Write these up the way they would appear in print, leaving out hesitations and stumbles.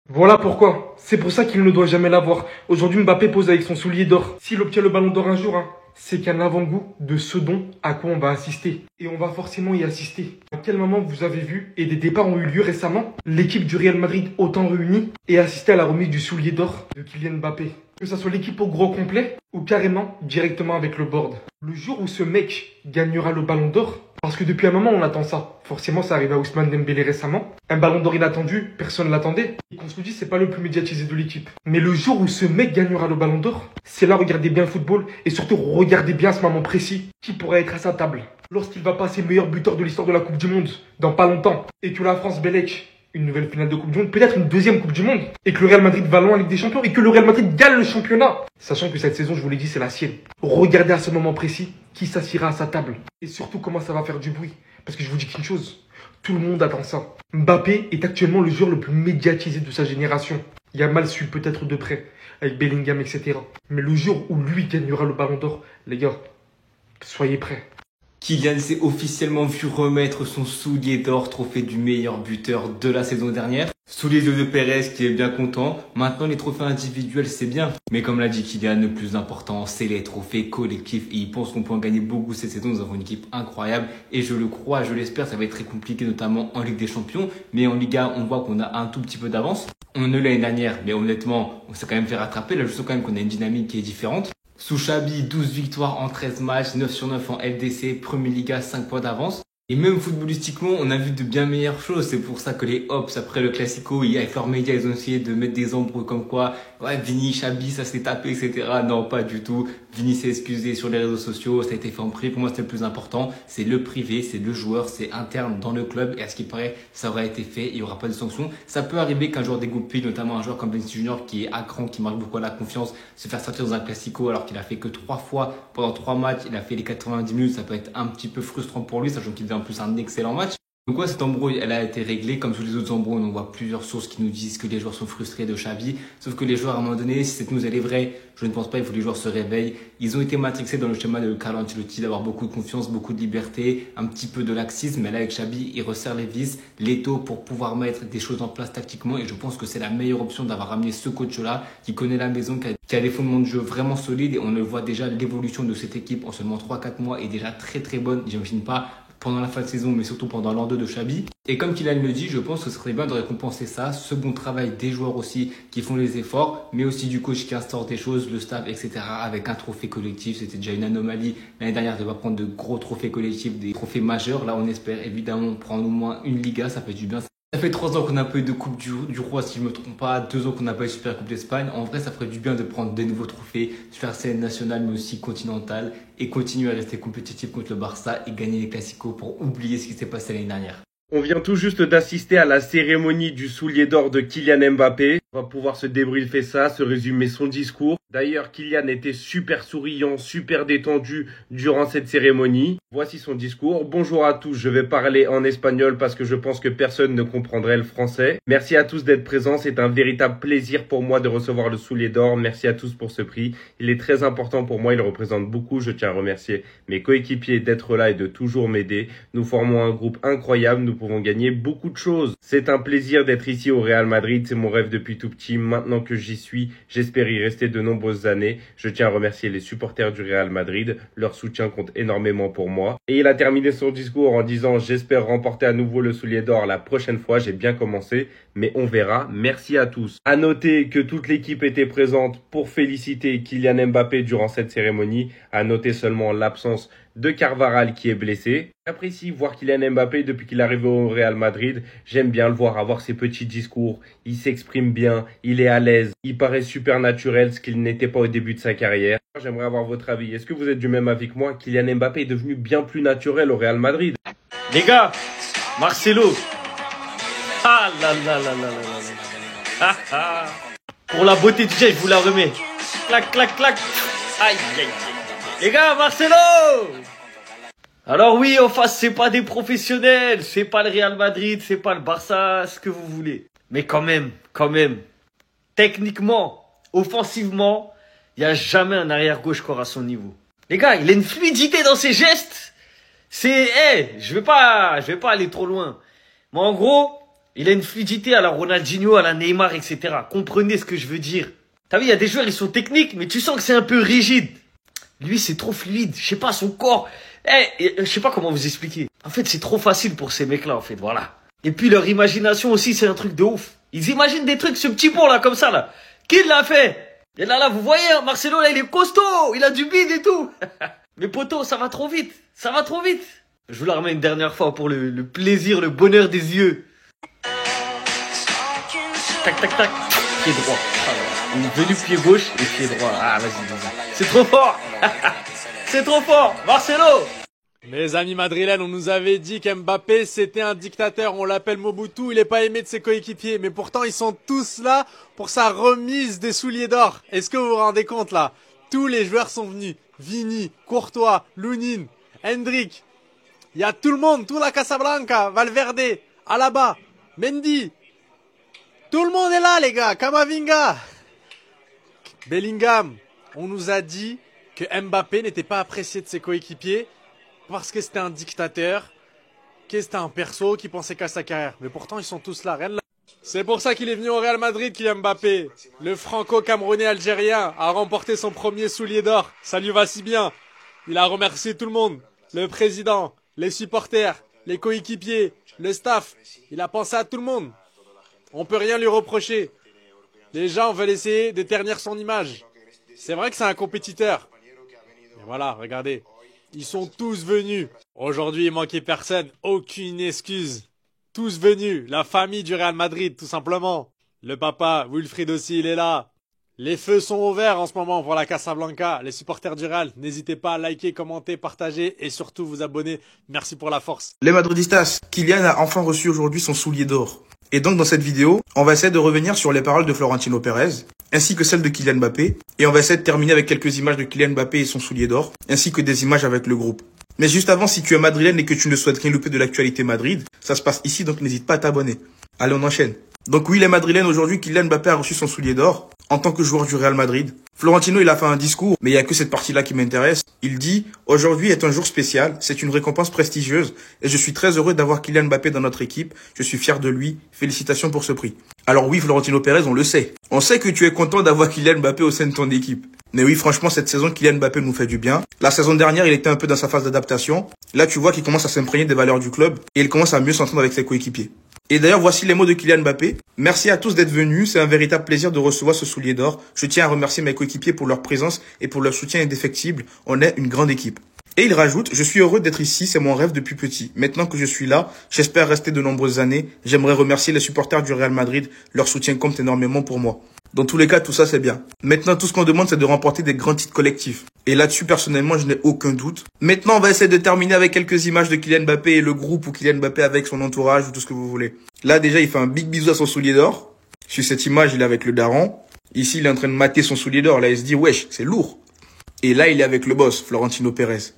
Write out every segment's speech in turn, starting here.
Voilà pourquoi. C'est pour ça qu'il ne doit jamais l'avoir. Aujourd'hui, Mbappé pose avec son soulier d'or. S'il obtient le ballon d'or un jour, c'est qu'un avant-goût de ce dont à quoi on va assister. Et on va forcément y assister. À quel moment vous avez vu, et des départs ont eu lieu récemment, l'équipe du Real Madrid autant réunie et assisté à la remise du soulier d'or de Kylian Mbappé? Que ça soit l'équipe au gros complet ou carrément directement avec le board. Le jour où ce mec gagnera le ballon d'or, parce que depuis un moment on attend ça. Forcément ça arrive à Ousmane Dembélé récemment. Un ballon d'or inattendu, personne l'attendait. Et qu'on se le dise, c'est pas le plus médiatisé de l'équipe. Mais le jour où ce mec gagnera le ballon d'or, c'est là, regardez bien le football et surtout regardez bien ce moment précis qui pourrait être à sa table. Lorsqu'il va passer meilleur buteur de l'histoire de la Coupe du Monde dans pas longtemps et que la France bellec une nouvelle finale de Coupe du Monde, peut-être une deuxième Coupe du Monde, et que le Real Madrid va loin en Ligue des Champions, et que le Real Madrid gagne le championnat. Sachant que cette saison, je vous l'ai dit, c'est la sienne. Regardez à ce moment précis qui s'assiera à sa table. Et surtout comment ça va faire du bruit. Parce que je vous dis qu'une chose, tout le monde attend ça. Mbappé est actuellement le joueur le plus médiatisé de sa génération. Il y a mal su peut-être de près, avec Bellingham, etc. Mais le jour où lui gagnera le ballon d'or, les gars, soyez prêts. Kylian s'est officiellement vu remettre son soulier d'or, trophée du meilleur buteur de la saison dernière. Sous les yeux de Pérez qui est bien content. Maintenant les trophées individuels c'est bien. Mais comme l'a dit Kylian, le plus important c'est les trophées collectifs. Et il pense qu'on peut en gagner beaucoup cette saison. Nous avons une équipe incroyable. Et je le crois, je l'espère, ça va être très compliqué notamment en Ligue des Champions. Mais en Liga on voit qu'on a un tout petit peu d'avance. On ne l'a l'année dernière, mais honnêtement on s'est quand même fait rattraper. Là je sens quand même qu'on a une dynamique qui est différente. Sous Xabi, 12 victoires en 13 matchs, 9 sur 9 en LDC, Premier Liga, 5 points d'avance. Et même footballistiquement, on a vu de bien meilleures choses. C'est pour ça que les Hops, après le Classico, avec leurs médias, ils ont essayé de mettre des embrouilles comme quoi, ouais, Vini, Xabi, ça s'est tapé, etc. Non, pas du tout. Vini s'est excusé sur les réseaux sociaux, ça a été fait en privé. Pour moi, c'était le plus important. C'est le privé, c'est le joueur, c'est interne dans le club. Et à ce qui paraît, ça aurait été fait. Il n'y aura pas de sanction. Ça peut arriver qu'un joueur dégoupille, notamment un joueur comme Vinicius Junior, qui est à cran, qui marque beaucoup à la confiance, se faire sortir dans un Classico alors qu'il a fait que 3 fois pendant 3 matchs. Il a fait les 90 minutes. Ça peut être un petit peu frustrant pour lui, sachant qu'il faisait en plus un excellent match. Donc ouais, cette embrouille, elle a été réglée. Comme tous les autres embrouilles, on voit plusieurs sources qui nous disent que les joueurs sont frustrés de Xabi. Sauf que les joueurs, à un moment donné, si cette news elle est vraie, je ne pense pas, il faut que les joueurs se réveillent. Ils ont été matrixés dans le schéma de Carlo Ancelotti, d'avoir beaucoup de confiance, beaucoup de liberté, un petit peu de laxisme. Mais là, avec Xabi, il resserre les vis, l'étau pour pouvoir mettre des choses en place tactiquement. Et je pense que c'est la meilleure option d'avoir ramené ce coach-là, qui connaît la maison, qui a des fondements de jeu vraiment solides. Et on le voit déjà, l'évolution de cette équipe en seulement 3-4 mois est déjà très très bonne. J'imagine pas pendant la fin de saison, mais surtout pendant l'an 2 de Xabi. Et comme Kylian le dit, je pense que ce serait bien de récompenser ça, ce bon travail des joueurs aussi qui font les efforts, mais aussi du coach qui instaure des choses, le staff, etc. avec un trophée collectif. C'était déjà une anomalie l'année dernière de pas prendre de gros trophées collectifs, des trophées majeurs. Là, on espère évidemment prendre au moins une Liga, ça fait du bien. Ça fait 3 ans qu'on n'a pas eu de Coupe du Roi, si je me trompe pas. 2 ans qu'on n'a pas eu de Super Coupe d'Espagne. En vrai, ça ferait du bien de prendre des nouveaux trophées sur la scène nationale, mais aussi continentale, et continuer à rester compétitif contre le Barça et gagner les Classicos pour oublier ce qui s'est passé l'année dernière. On vient tout juste d'assister à la cérémonie du soulier d'or de Kylian Mbappé. On va pouvoir se débriefer ça, se résumer son discours. D'ailleurs, Kylian était super souriant, super détendu durant cette cérémonie. Voici son discours. Bonjour à tous, je vais parler en espagnol parce que je pense que personne ne comprendrait le français. Merci à tous d'être présents, c'est un véritable plaisir pour moi de recevoir le soulier d'or. Merci à tous pour ce prix. Il est très important pour moi, il représente beaucoup. Je tiens à remercier mes coéquipiers d'être là et de toujours m'aider. Nous formons un groupe incroyable, nous pouvons gagner beaucoup de choses. C'est un plaisir d'être ici au Real Madrid, c'est mon rêve depuis tout petit. Maintenant que j'y suis, j'espère y rester de nombreuses années. Je tiens à remercier les supporters du Real Madrid, leur soutien compte énormément pour moi. Et il a terminé son discours en disant « J'espère remporter à nouveau le soulier d'or la prochaine fois, j'ai bien commencé, mais on verra. Merci à tous. » À noter que toute l'équipe était présente pour féliciter Kylian Mbappé durant cette cérémonie. À noter seulement l'absence de Carvajal qui est blessé. J'apprécie voir Kylian Mbappé depuis qu'il est arrivé au Real Madrid. J'aime bien le voir avoir ses petits discours. Il s'exprime bien, il est à l'aise. Il paraît super naturel, ce qu'il n'était pas au début de sa carrière. J'aimerais avoir votre avis. Est-ce que vous êtes du même avis que moi? Kylian Mbappé est devenu bien plus naturel au Real Madrid. Les gars, Marcelo. Ah là là là là là là. Ah, ah. Pour la beauté du jet, je vous la remets. Clac, clac, clac. Aïe, aïe, aïe. Les gars, Marcelo! Alors oui, en face, c'est pas des professionnels, c'est pas le Real Madrid, c'est pas le Barça, ce que vous voulez. Mais quand même, techniquement, offensivement, il n'y a jamais un arrière-gauche qui aura son niveau. Les gars, il a une fluidité dans ses gestes. Je vais pas aller trop loin. Mais en gros, Il a une fluidité à la Ronaldinho, à la Neymar, etc. Comprenez ce que je veux dire. T'as vu, il y a des joueurs, ils sont techniques, mais tu sens que c'est un peu rigide. Lui, c'est trop fluide. Je sais pas, son corps. Je sais pas comment vous expliquer. En fait, c'est trop facile pour ces mecs-là, en fait, voilà. Et puis, leur imagination aussi, c'est un truc de ouf. Ils imaginent des trucs, ce petit pont, là, comme ça, là. Qui l'a fait? Et là, vous voyez, hein, Marcelo, là, il est costaud. Il a du bide et tout. Mais poto, ça va trop vite. Ça va trop vite. Je vous la remets une dernière fois pour le plaisir, le bonheur des yeux. Tac, tac, tac. Pied droit. Il est venu pied gauche et pied droit. Ah, vas-y, vas-y. C'est trop fort. C'est trop fort. Marcelo. Mes amis madrilènes, on nous avait dit qu'Mbappé c'était un dictateur, on l'appelle Mobutu, il est pas aimé de ses coéquipiers, mais pourtant ils sont tous là pour sa remise des souliers d'or. Est-ce que vous vous rendez compte là? Tous les joueurs sont venus, Vini, Courtois, Lunin, Hendrik, il y a tout le monde, tout la Casablanca, Valverde, Alaba, Mendy, tout le monde est là les gars, Camavinga, Bellingham. On nous a dit que Mbappé n'était pas apprécié de ses coéquipiers parce que c'était un dictateur, que c'était un perso qui pensait qu'à sa carrière. Mais pourtant, ils sont tous là, rien de là. C'est pour ça qu'il est venu au Real Madrid, Kylian Mbappé. Le franco-camerounais algérien a remporté son premier soulier d'or. Ça lui va si bien. Il a remercié tout le monde. Le président, les supporters, les coéquipiers, le staff. Il a pensé à tout le monde. On peut rien lui reprocher. Les gens veulent essayer de ternir son image. C'est vrai que c'est un compétiteur. Mais voilà, regardez. Ils sont tous venus. Aujourd'hui, il manquait personne. Aucune excuse. Tous venus. La famille du Real Madrid, tout simplement. Le papa, Wilfried aussi, il est là. Les feux sont ouverts en ce moment pour la Casablanca. Les supporters du Real, n'hésitez pas à liker, commenter, partager et surtout vous abonner. Merci pour la force. Les Madridistas, Kylian a enfin reçu aujourd'hui son soulier d'or. Et donc dans cette vidéo, on va essayer de revenir sur les paroles de Florentino Pérez, ainsi que celles de Kylian Mbappé, et on va essayer de terminer avec quelques images de Kylian Mbappé et son soulier d'or, ainsi que des images avec le groupe. Mais juste avant, si tu es madrilène et que tu ne souhaites rien louper de l'actualité Madrid, ça se passe ici, donc n'hésite pas à t'abonner. Allez, on enchaîne. Donc oui, les madrilènes, aujourd'hui, Kylian Mbappé a reçu son soulier d'or en tant que joueur du Real Madrid. Florentino, il a fait un discours, mais il y a que cette partie-là qui m'intéresse. Il dit « Aujourd'hui est un jour spécial, c'est une récompense prestigieuse et je suis très heureux d'avoir Kylian Mbappé dans notre équipe. Je suis fier de lui. Félicitations pour ce prix. » Alors oui, Florentino Pérez, on le sait. On sait que tu es content d'avoir Kylian Mbappé au sein de ton équipe. Mais oui, franchement, cette saison, Kylian Mbappé nous fait du bien. La saison dernière, il était un peu dans sa phase d'adaptation. Là, tu vois qu'il commence à s'imprégner des valeurs du club et il commence à mieux s'entendre avec ses coéquipiers. Et d'ailleurs, voici les mots de Kylian Mbappé. Merci à tous d'être venus. C'est un véritable plaisir de recevoir ce soulier d'or. Je tiens à remercier mes coéquipiers pour leur présence et pour leur soutien indéfectible. On est une grande équipe. Et il rajoute, je suis heureux d'être ici, c'est mon rêve depuis petit. Maintenant que je suis là, j'espère rester de nombreuses années. J'aimerais remercier les supporters du Real Madrid. Leur soutien compte énormément pour moi. Dans tous les cas, tout ça, c'est bien. Maintenant, tout ce qu'on demande, c'est de remporter des grands titres collectifs. Et là-dessus, personnellement, je n'ai aucun doute. Maintenant, on va essayer de terminer avec quelques images de Kylian Mbappé et le groupe ou Kylian Mbappé avec son entourage ou tout ce que vous voulez. Là, déjà, il fait un big bisou à son soulier d'or. Sur cette image, il est avec le daron. Ici, il est en train de mater son soulier d'or. Là, il se dit, wesh, c'est lourd. Et là, il est avec le boss, Florentino Pérez.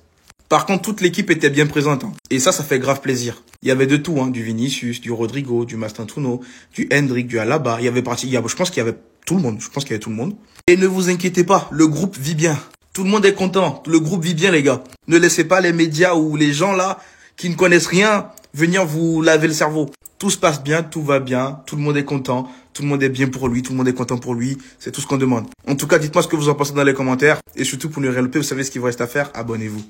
Par contre, toute l'équipe était bien présente. Et ça fait grave plaisir. Il y avait de tout, du Vinicius, du Rodrigo, du Mastantuono, du Hendrik, du Alaba. Je pense qu'il y avait tout le monde. Et ne vous inquiétez pas, le groupe vit bien. Tout le monde est content. Le groupe vit bien, les gars. Ne laissez pas les médias ou les gens là, qui ne connaissent rien, venir vous laver le cerveau. Tout se passe bien, tout va bien. Tout le monde est content. Tout le monde est bien pour lui. Tout le monde est content pour lui. C'est tout ce qu'on demande. En tout cas, dites-moi ce que vous en pensez dans les commentaires. Et surtout, pour ne rien louper, vous savez ce qu'il vous reste à faire. Abonnez-vous.